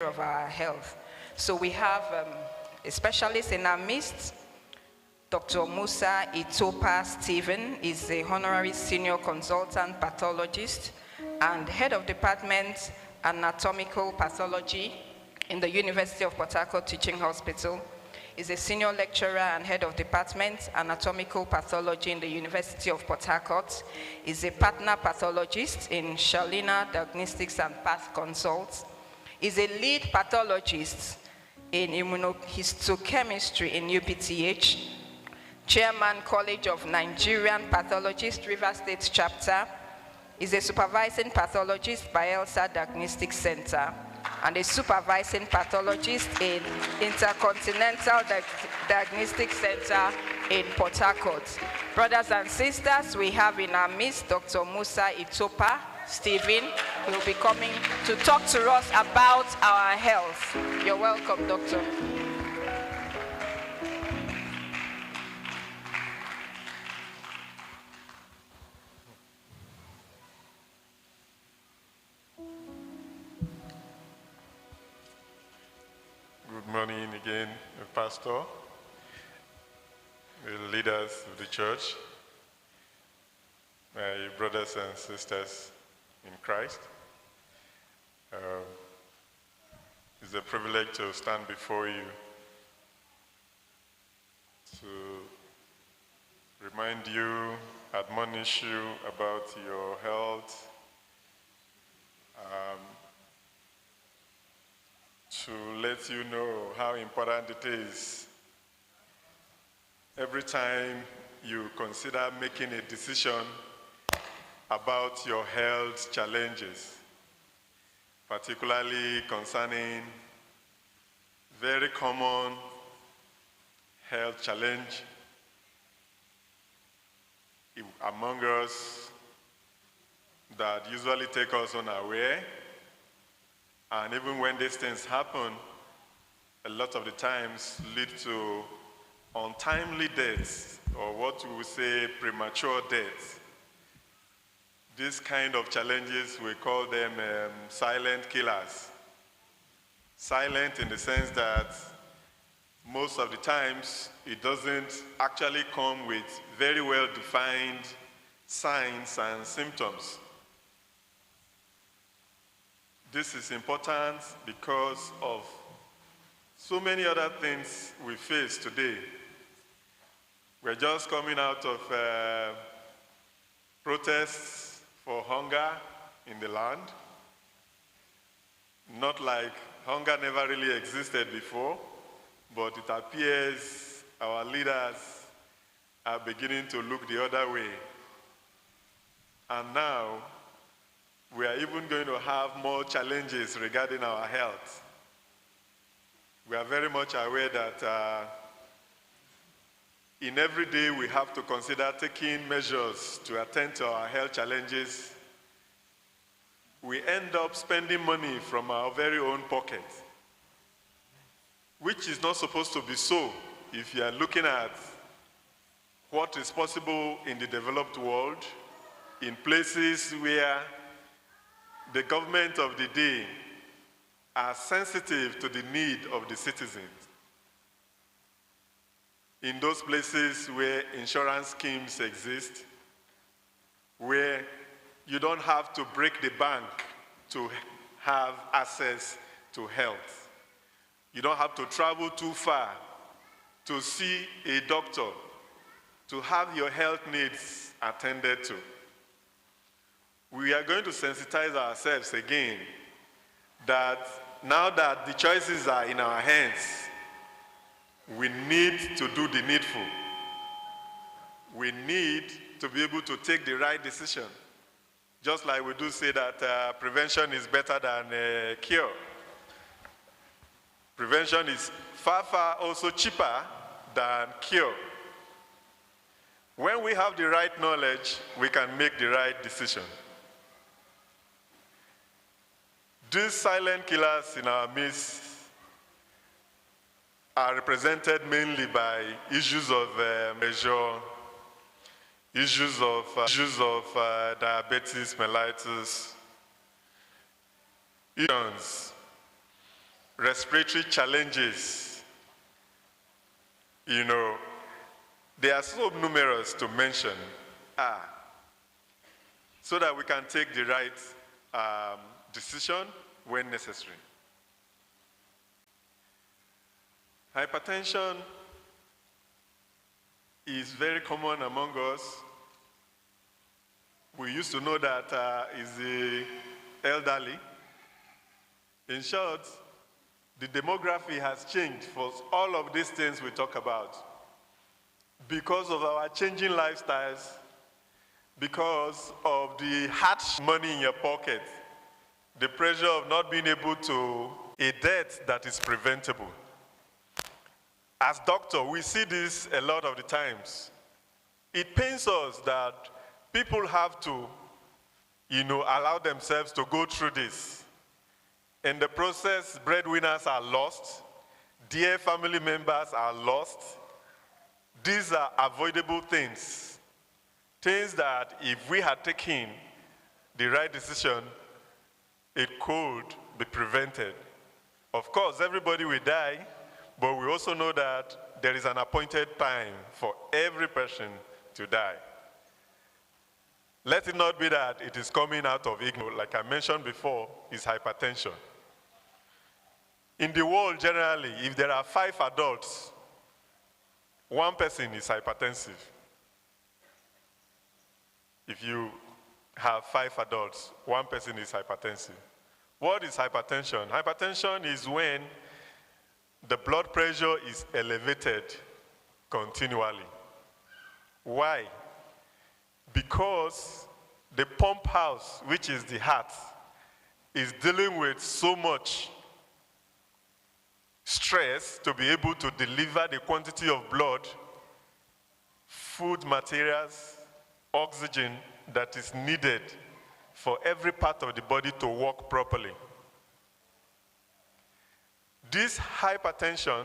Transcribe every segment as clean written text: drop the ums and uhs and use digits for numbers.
of our health. So we have a specialist in our midst. Dr. Musa Itopa Stephen is a honorary senior consultant pathologist and head of department anatomical pathology in the University of Port Harcourt Teaching Hospital. Is a senior lecturer and head of department anatomical pathology in the University of Port Harcourt. Is a partner pathologist in Shalina Diagnostics and Path Consults. Is a lead pathologist in immunohistochemistry in UPTH. Chairman College of Nigerian Pathologists, River State Chapter. Is a supervising pathologist by ELSA Diagnostic Center and a supervising pathologist in Intercontinental Diagnostic Center in Port Harcourt. Brothers and sisters, we have in our midst Dr. Musa Itopa Stephen, who will be coming to talk to us about our health. You're welcome, Doctor. Good morning again, Pastor, the leaders of the church, my brothers and sisters in Christ. It's a privilege to stand before you to remind you, admonish you about your health, to let you know how important it is every time you consider making a decision about your health challenges, particularly concerning very common health challenge among us that usually take us unaware. And even when these things happen, a lot of the times lead to untimely deaths, or what we would say premature deaths. These kind of challenges, we call them silent killers. Silent in the sense that most of the times it doesn't actually come with very well-defined signs and symptoms. This is important because of so many other things we face today. We're just coming out of protests for hunger in the land. Not like hunger never really existed before, but it appears our leaders are beginning to look the other way. And now, we are even going to have more challenges regarding our health. We are very much aware that in every day we have to consider taking measures to attend to our health challenges. We end up spending money from our very own pocket, which is not supposed to be so if you are looking at what is possible in the developed world, in places where the government of the day are sensitive to the need of the citizens. In those places where insurance schemes exist, where you don't have to break the bank to have access to health. You don't have to travel too far to see a doctor, to have your health needs attended to. We are going to sensitize ourselves again that now that the choices are in our hands, we need to do the needful. We need to be able to take the right decision. Just like we do say that prevention is better than cure. Prevention is far, far also cheaper than cure. When we have the right knowledge, we can make the right decision. These silent killers in our midst are represented mainly by issues of pressure, issues of diabetes mellitus, issues respiratory challenges, they are so numerous to mention, so that we can take the right decision when necessary. Hypertension is very common among us. We used to know that is the elderly. In short, the demography has changed for all of these things we talk about. Because of our changing lifestyles, because of the hard money in your pocket, the pressure of not being able to a death that is preventable. As doctors, we see this a lot of the times. It pains us that people have to, allow themselves to go through this. In the process, breadwinners are lost, dear family members are lost. These are avoidable things. Things that if we had taken the right decision, it could be prevented. Of course, everybody will die, but we also know that there is an appointed time for every person to die. Let it not be that it is coming out of ignorance. Like I mentioned before, is hypertension. In the world generally, if there are 5 adults, 1 person is hypertensive. If you have 5 adults, 1 person is hypertensive. What is hypertension? Hypertension is when the blood pressure is elevated continually. Why? Because the pump house, which is the heart, is dealing with so much stress to be able to deliver the quantity of blood, food materials, oxygen that is needed for every part of the body to work properly. This hypertension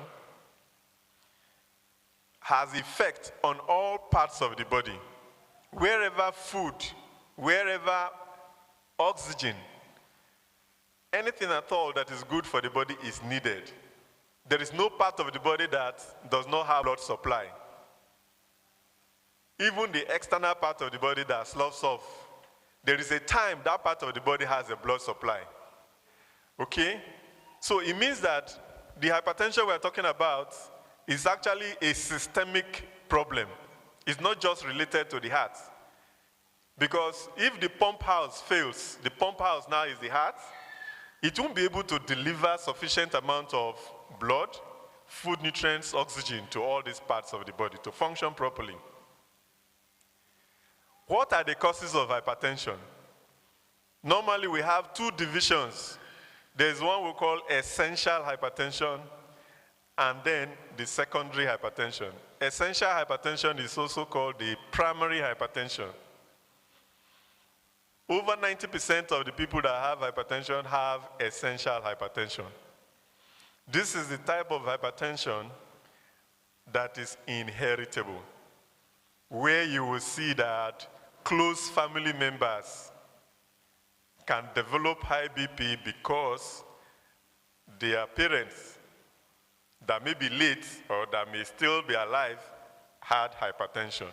has effect on all parts of the body. Wherever food, wherever oxygen, anything at all that is good for the body is needed. There is no part of the body that does not have blood supply. Even the external part of the body that sloughs off, there is a time that part of the body has a blood supply. Okay? So it means that the hypertension we're talking about is actually a systemic problem. It's not just related to the heart. Because if the pump house fails, the pump house now is the heart, it won't be able to deliver sufficient amount of blood, food, nutrients, oxygen to all these parts of the body to function properly. What are the causes of hypertension? Normally we have 2 divisions. There's one we call essential hypertension and then the secondary hypertension. Essential hypertension is also called the primary hypertension. Over 90% of the people that have hypertension have essential hypertension. This is the type of hypertension that is inheritable, where you will see that close family members can develop high BP because their parents that may be late or that may still be alive had hypertension.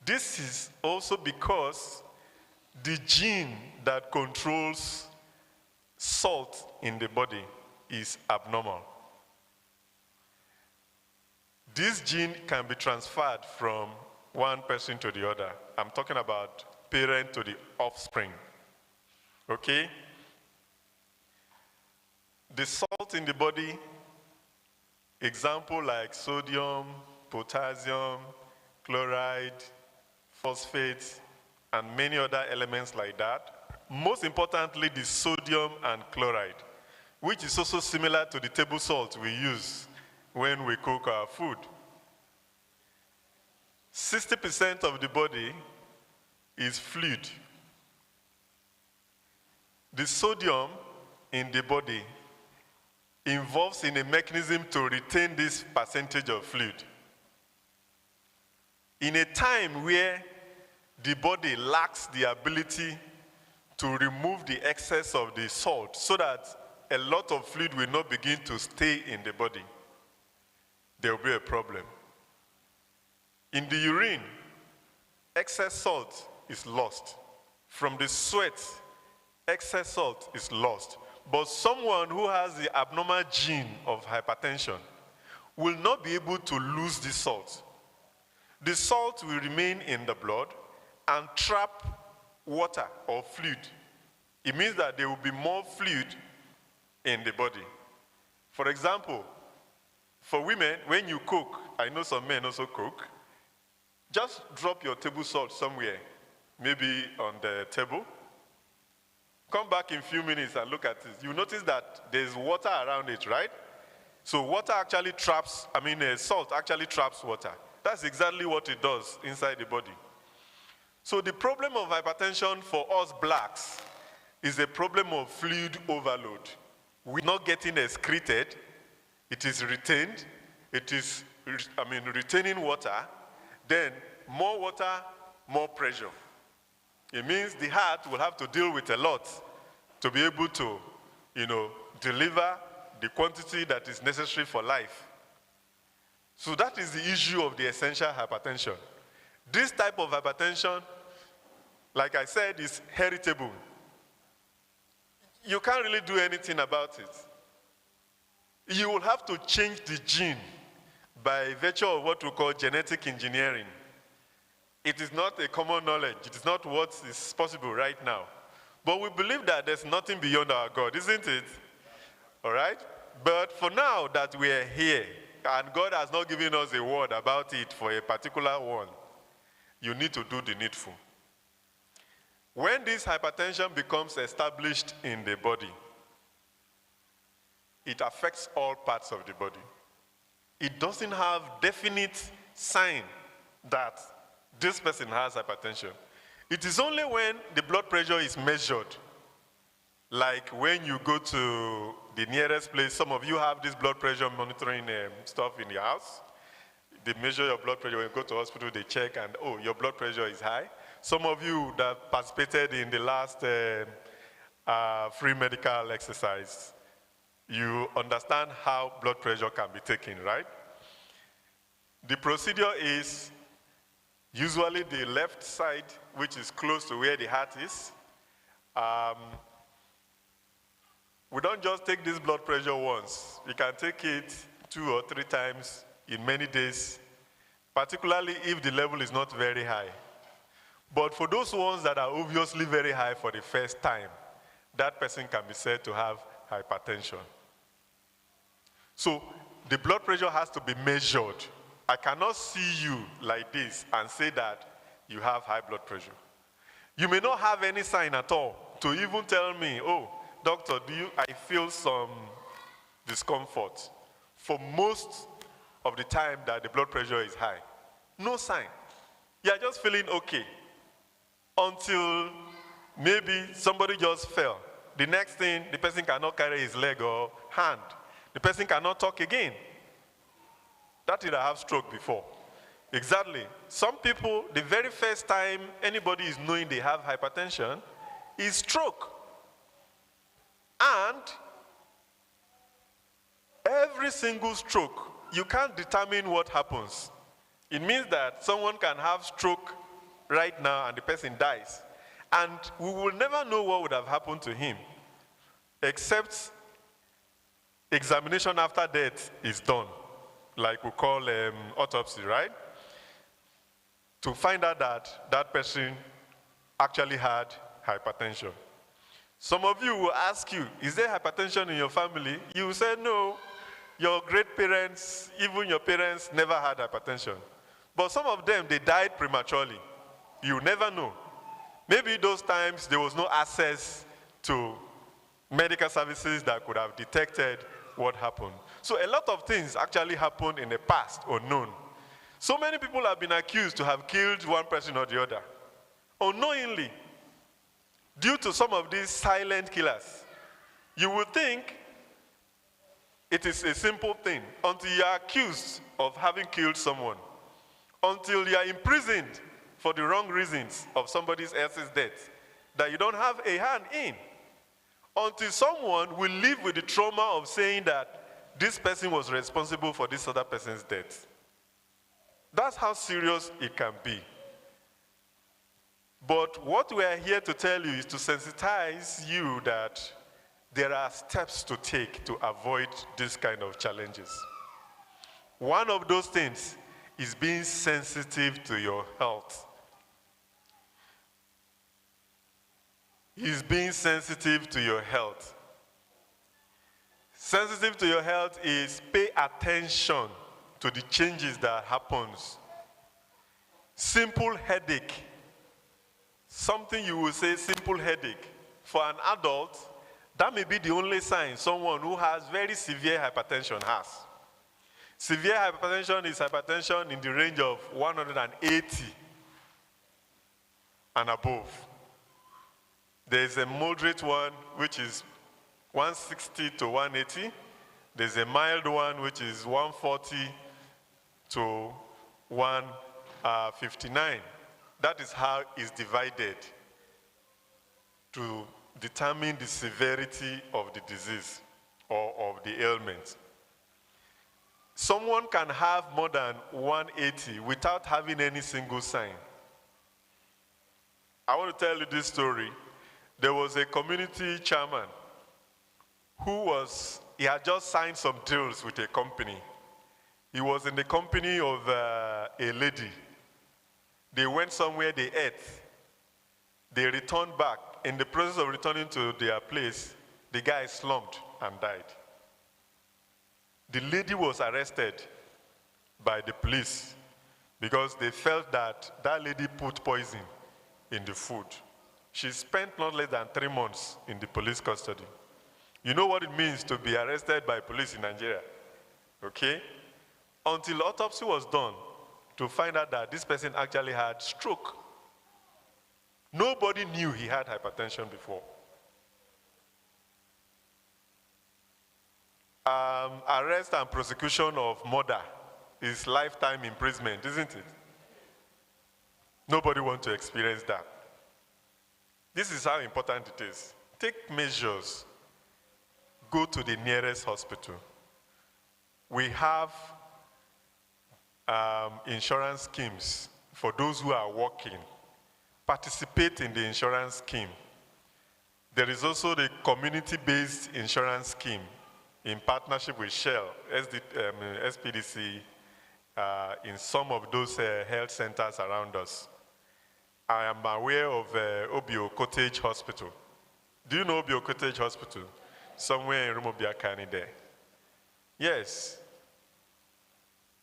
This is also because the gene that controls salt in the body is abnormal. This gene can be transferred from one person to the other. I'm talking about parent to the offspring. Okay? The salt in the body, example like sodium, potassium, chloride, phosphate, and many other elements like that. Most importantly, the sodium and chloride, which is also similar to the table salt we use when we cook our food. 60% of the body is fluid. The sodium in the body involves in a mechanism to retain this percentage of fluid. In a time where the body lacks the ability to remove the excess of the salt so that a lot of fluid will not begin to stay in the body, there will be a problem. In the urine, excess salt is lost. From the sweat, excess salt is lost. But someone who has the abnormal gene of hypertension will not be able to lose the salt. The salt will remain in the blood and trap water or fluid. It means that there will be more fluid in the body. For example, for women, when you cook, I know some men also cook, just drop your table salt somewhere, maybe on the table. Come back in a few minutes and look at it. You notice that there's water around it, right? So water actually traps, salt actually traps water. That's exactly what it does inside the body. So the problem of hypertension for us blacks is a problem of fluid overload. We're not getting excreted. It is retained. It is, retaining water. Then more water, more pressure. It means the heart will have to deal with a lot to be able to, deliver the quantity that is necessary for life. So that is the issue of the essential hypertension. This type of hypertension, like I said, is heritable. You can't really do anything about it. You will have to change the gene by virtue of what we call genetic engineering. It is not a common knowledge. It is not what is possible right now. But we believe that there's nothing beyond our God, isn't it? All right? But for now that we are here, and God has not given us a word about it for a particular one, you need to do the needful. When this hypertension becomes established in the body, it affects all parts of the body. It doesn't have definite sign that this person has hypertension. It is only when the blood pressure is measured, like when you go to the nearest place. Some of you have this blood pressure monitoring stuff in your house. They measure your blood pressure. When you go to hospital, they check and, oh, your blood pressure is high. Some of you that participated in the last free medical exercise, you understand how blood pressure can be taken, right? The procedure is usually the left side, which is close to where the heart is. We don't just take this blood pressure once. We can take it 2 or 3 times in many days, particularly if the level is not very high. But for those ones that are obviously very high for the first time, that person can be said to have hypertension. So the blood pressure has to be measured. I cannot see you like this and say that you have high blood pressure. You may not have any sign at all to even tell me, oh, doctor, I feel some discomfort for most of the time that the blood pressure is high. No sign. You are just feeling okay until maybe somebody just fell. The next thing, the person cannot carry his leg or hand. The person cannot talk again. That did I have stroke before. Exactly. Some people, the very first time anybody is knowing they have hypertension is stroke. And every single stroke, you can't determine what happens. It means that someone can have stroke right now and the person dies. And we will never know what would have happened to him, except examination after death is done, like we call autopsy, right? To find out that that person actually had hypertension. Some of you will ask you, is there hypertension in your family? You will say, no, your great parents, even your parents never had hypertension. But some of them, they died prematurely. You never know. Maybe those times there was no access to medical services that could have detected what happened. So a lot of things actually happened in the past unknown. So many people have been accused to have killed one person or the other, unknowingly, due to some of these silent killers. You would think it is a simple thing until you are accused of having killed someone, until you are imprisoned for the wrong reasons of somebody else's death that you don't have a hand in, until someone will live with the trauma of saying that this person was responsible for this other person's death. That's how serious it can be. But what we are here to tell you is to sensitize you that there are steps to take to avoid this kind of challenges. One of those things is being sensitive to your health. Is being sensitive to your health. Sensitive to your health is pay attention to the changes that happens. Simple headache. Something you will say simple headache. For an adult, that may be the only sign someone who has very severe hypertension has. Severe hypertension is hypertension in the range of 180 and above. There is a moderate one, which is 160 to 180. There's a mild one, which is 140 to 159. That is how it's divided to determine the severity of the disease or of the ailment. Someone can have more than 180 without having any single sign. I want to tell you this story. There was a community chairman he had just signed some deals with a company. He was in the company of a lady. They went somewhere, they ate. They returned back. In the process of returning to their place, the guy slumped and died. The lady was arrested by the police because they felt that that lady put poison in the food. She spent not less than 3 months in the police custody. You know what it means to be arrested by police in Nigeria, okay? Until autopsy was done to find out that this person actually had stroke. Nobody knew he had hypertension before. Arrest and prosecution of murder is lifetime imprisonment, isn't it? Nobody wants to experience that. This is how important it is. Take measures. Go to the nearest hospital. We have insurance schemes for those who are working. Participate in the insurance scheme. There is also the community-based insurance scheme in partnership with Shell, SPDC, in some of those health centers around us. I am aware of Obio Cottage Hospital. Do you know Obio Cottage Hospital? Somewhere in Rumobiakani there. Yes.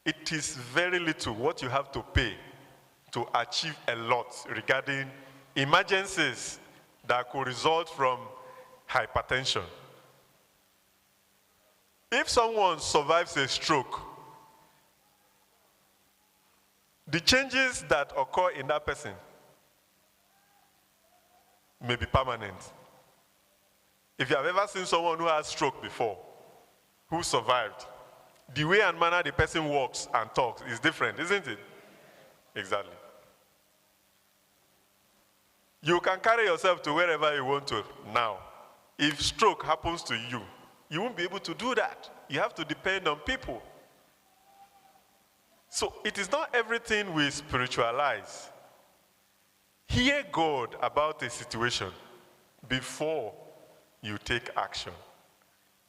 It is very little what you have to pay to achieve a lot regarding emergencies that could result from hypertension. If someone survives a stroke, the changes that occur in that person may be permanent. If you have ever seen someone who has stroke before, who survived, the way and manner the person walks and talks is different, isn't it? Exactly. You can carry yourself to wherever you want to now. If stroke happens to you, you won't be able to do that. You have to depend on people. So it is not everything we spiritualize. Hear God about a situation before you take action.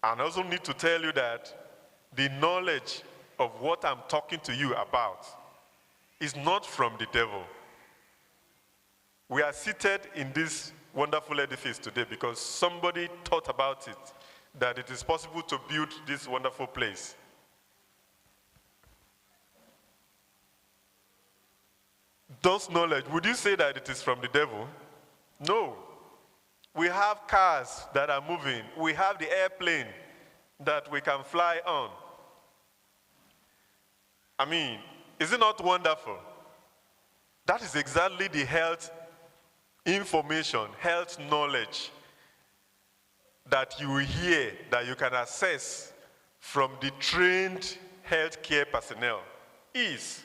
And I also need to tell you that the knowledge of what I'm talking to you about is not from the devil. We are seated in this wonderful edifice today because somebody thought about it, that it is possible to build this wonderful place. Those knowledge, would you say that it is from the devil? No. We have cars that are moving. We have the airplane that we can fly on. I mean, is it not wonderful? That is exactly the health information, health knowledge that you will hear, that you can access from the trained healthcare personnel is.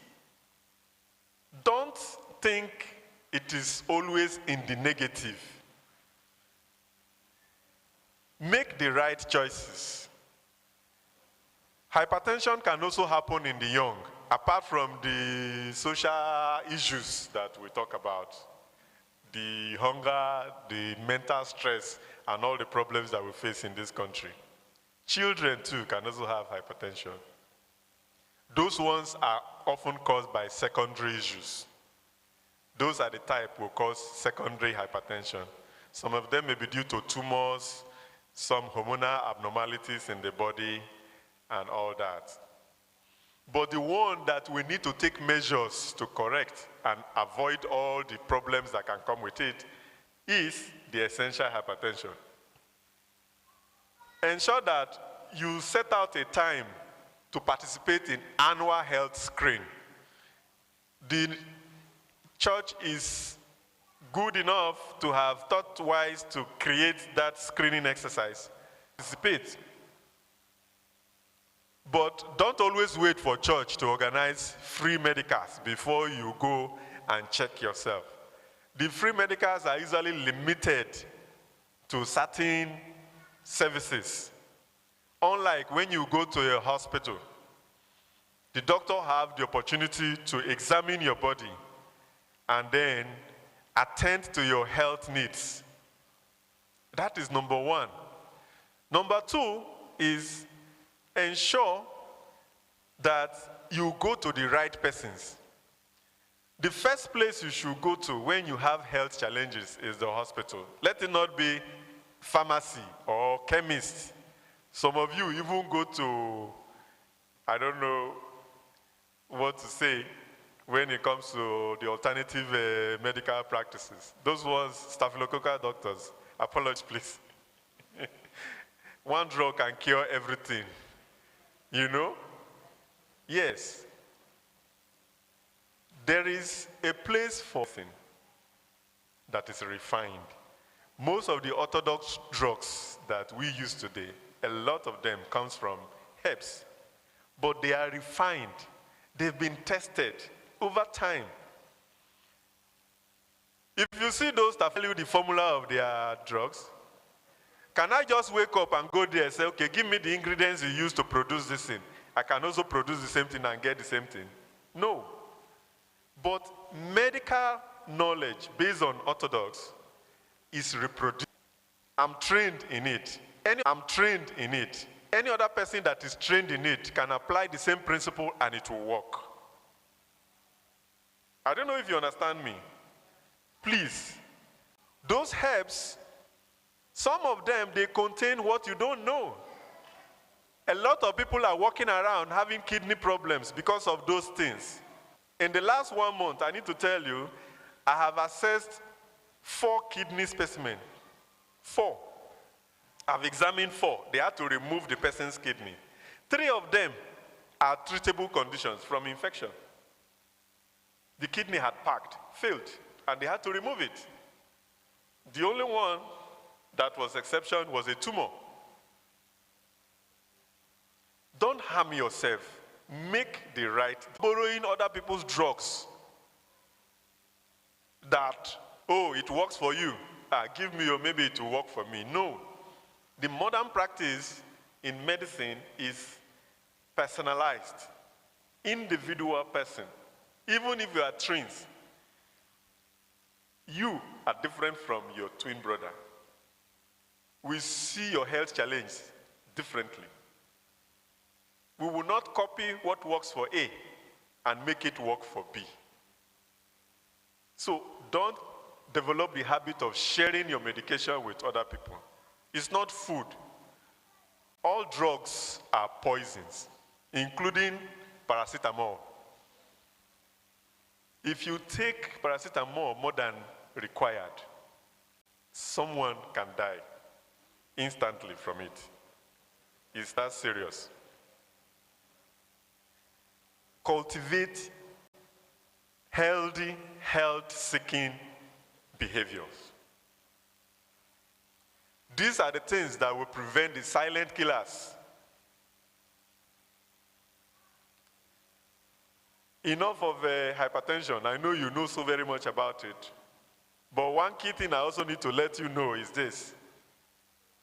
Don't think it is always in the negative. Make the right choices. Hypertension can also happen in the young, apart from the social issues that we talk about, the hunger, the mental stress, and all the problems that we face in this country. Children too can also have hypertension. Those ones are often caused by secondary issues. Those are the type will cause secondary hypertension. Some of them may be due to tumors, some hormonal abnormalities in the body, and all that. But the one that we need to take measures to correct and avoid all the problems that can come with it is the essential hypertension. Ensure that you set out a time to participate in annual health screen. The church is good enough to have thought wise to create that screening exercise. Participate. But don't always wait for church to organize free medicals before you go and check yourself. The free medicals are usually limited to certain services. Unlike when you go to a hospital, the doctor have the opportunity to examine your body and then attend to your health needs. That is number one. Number two is ensure that you go to the right persons. The first place you should go to when you have health challenges is the hospital. Let it not be pharmacy or chemist. Some of you even go to, I don't know what to say when it comes to the alternative medical practices. Those ones, staphylococcal doctors. Apologies, please. One drug can cure everything. You know? Yes. There is a place for thing that is refined. Most of the orthodox drugs that we use today, a lot of them comes from herbs, but they are refined. They've been tested over time. If you see those that tell you the formula of their drugs, can I just wake up and go there and say, okay, give me the ingredients you use to produce this thing? I can also produce the same thing and get the same thing. No. But medical knowledge based on orthodox is reproduced. I'm trained in it. Any other person that is trained in it can apply the same principle and it will work. I don't know if you understand me. Please, those herbs, some of them, they contain what you don't know. A lot of people are walking around having kidney problems because of those things. In the last 1 month, I need to tell you, I have assessed 4 kidney specimens. 4. I've examined 4. They had to remove the person's kidney. 3 of them are treatable conditions from infection. The kidney had packed, failed, and they had to remove it. The only one that was exception was a tumor. Don't harm yourself. Make the right. Borrowing other people's drugs that, oh, it works for you. Give me, or maybe it will work for me. No. The modern practice in medicine is personalized, individual person. Even if you are twins, you are different from your twin brother. We see your health challenge differently. We will not copy what works for A and make it work for B. So don't develop the habit of sharing your medication with other people. It's not food. All drugs are poisons, including paracetamol. If you take paracetamol more than required, someone can die instantly from it. It's that serious. Cultivate healthy, health-seeking behaviors. These are the things that will prevent the silent killers. Enough of hypertension. I know you know so very much about it. But one key thing I also need to let you know is this.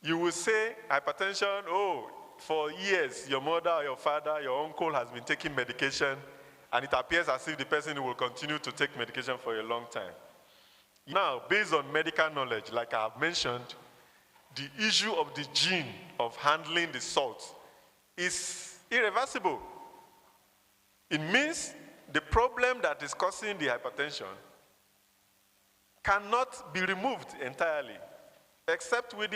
You will say hypertension, oh, for years, your mother, or your father, your uncle has been taking medication, and it appears as if the person will continue to take medication for a long time. Now, based on medical knowledge, like I have mentioned, the issue of the gene of handling the salt is irreversible. It means the problem that is causing the hypertension cannot be removed entirely, except with the